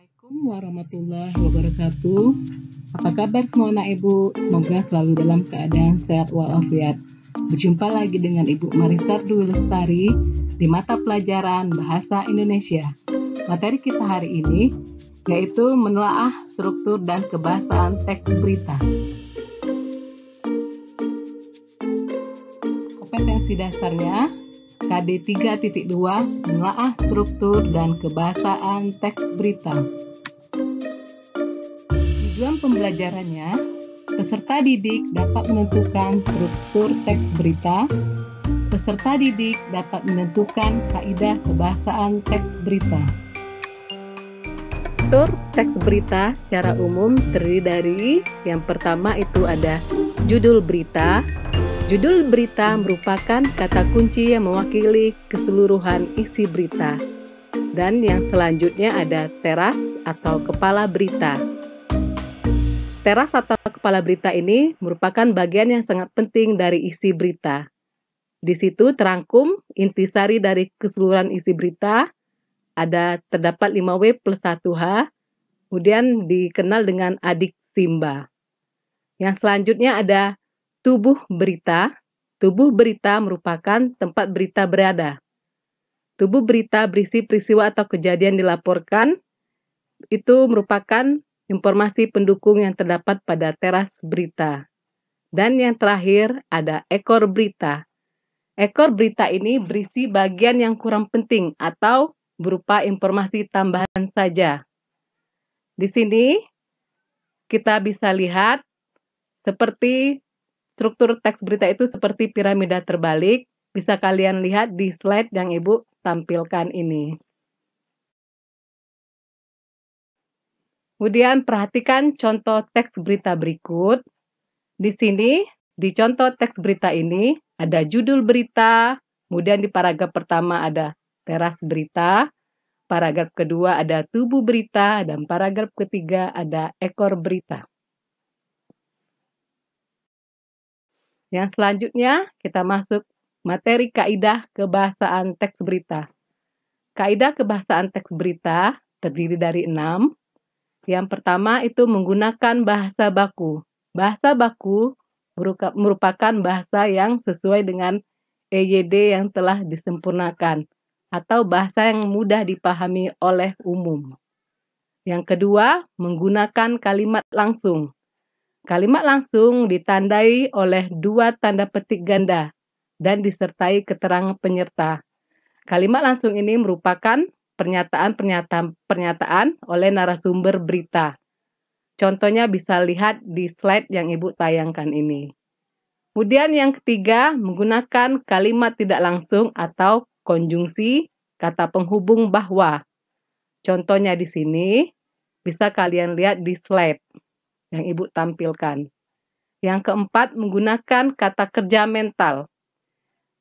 Assalamualaikum warahmatullahi wabarakatuh. Apa kabar semua anak ibu? Semoga selalu dalam keadaan sehat walafiat. Berjumpa lagi dengan Ibu Marissa Dwi Lestari di mata pelajaran Bahasa Indonesia. Materi kita hari ini yaitu menelaah struktur dan kebahasaan teks berita. Kompetensi dasarnya KD 3.2 menelaah struktur dan kebahasaan teks berita. Tujuan pembelajarannya, peserta didik dapat menentukan struktur teks berita. Peserta didik dapat menentukan kaidah kebahasaan teks berita. Struktur teks berita secara umum terdiri dari yang pertama itu ada judul berita. Judul berita merupakan kata kunci yang mewakili keseluruhan isi berita. Dan yang selanjutnya ada teras atau kepala berita. Teras atau kepala berita ini merupakan bagian yang sangat penting dari isi berita. Di situ terangkum intisari dari keseluruhan isi berita. Terdapat 5W plus 1H, kemudian dikenal dengan adik Simba. Yang selanjutnya ada tubuh berita. Tubuh berita merupakan tempat berita berada. Tubuh berita berisi peristiwa atau kejadian dilaporkan. Itu merupakan informasi pendukung yang terdapat pada teras berita. Dan yang terakhir ada ekor berita. Ekor berita ini berisi bagian yang kurang penting atau berupa informasi tambahan saja. Di sini kita bisa lihat seperti struktur teks berita itu seperti piramida terbalik. Bisa kalian lihat di slide yang Ibu tampilkan ini. Kemudian perhatikan contoh teks berita berikut. Di sini, di contoh teks berita ini, ada judul berita, kemudian di paragraf pertama ada teras berita, paragraf kedua ada tubuh berita, dan paragraf ketiga ada ekor berita. Yang selanjutnya, kita masuk materi kaidah kebahasaan teks berita. Kaidah kebahasaan teks berita terdiri dari 6. Yang pertama itu menggunakan bahasa baku. Bahasa baku merupakan bahasa yang sesuai dengan EYD yang telah disempurnakan, atau bahasa yang mudah dipahami oleh umum. Yang kedua, menggunakan kalimat langsung. Kalimat langsung ditandai oleh 2 tanda petik ganda dan disertai keterangan penyerta. Kalimat langsung ini merupakan pernyataan oleh narasumber berita. Contohnya bisa lihat di slide yang Ibu tayangkan ini. Kemudian yang ketiga, menggunakan kalimat tidak langsung atau konjungsi kata penghubung bahwa. Contohnya di sini bisa kalian lihat di slide yang Ibu tampilkan. Yang keempat, menggunakan kata kerja mental.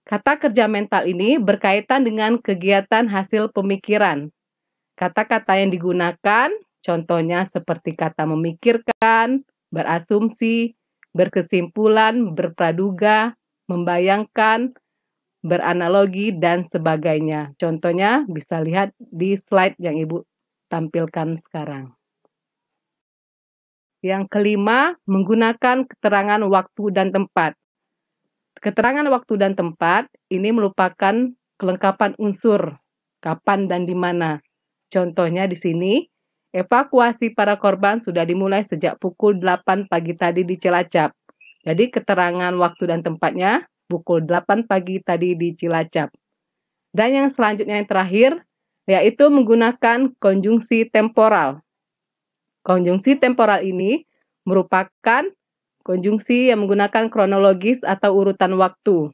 Kata kerja mental ini berkaitan dengan kegiatan hasil pemikiran. Kata-kata yang digunakan, contohnya seperti kata memikirkan, berasumsi, berkesimpulan, berpraduga, membayangkan, beranalogi, dan sebagainya. Contohnya bisa lihat di slide yang Ibu tampilkan sekarang. Yang kelima, menggunakan keterangan waktu dan tempat. Keterangan waktu dan tempat ini merupakan kelengkapan unsur, kapan dan di mana. Contohnya di sini, evakuasi para korban sudah dimulai sejak pukul 8 pagi tadi di Cilacap. Jadi keterangan waktu dan tempatnya pukul 8 pagi tadi di Cilacap. Dan yang selanjutnya yang terakhir, yaitu menggunakan konjungsi temporal. Konjungsi temporal ini merupakan konjungsi yang menggunakan kronologis atau urutan waktu.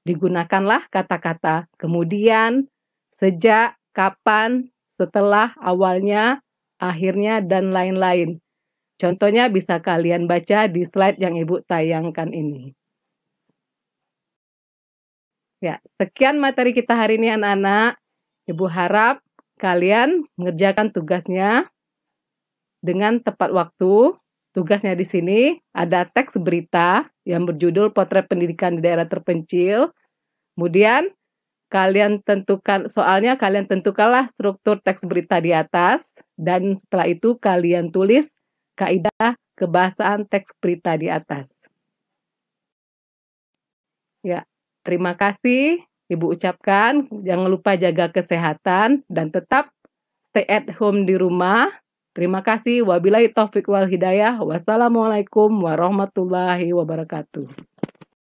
Digunakanlah kata-kata kemudian, sejak, kapan, setelah, awalnya, akhirnya, dan lain-lain. Contohnya bisa kalian baca di slide yang Ibu tayangkan ini. Ya, sekian materi kita hari ini anak-anak. Ibu harap kalian mengerjakan tugasnya dengan tepat waktu. Tugasnya di sini ada teks berita yang berjudul Potret Pendidikan di Daerah Terpencil. Kemudian kalian tentukanlah struktur teks berita di atas. Dan setelah itu kalian tulis kaidah kebahasaan teks berita di atas. Ya, terima kasih Ibu ucapkan. Jangan lupa jaga kesehatan dan tetap stay at home di rumah. Terima kasih. Wabillahi taufik wal hidayah. Wassalamualaikum warahmatullahi wabarakatuh.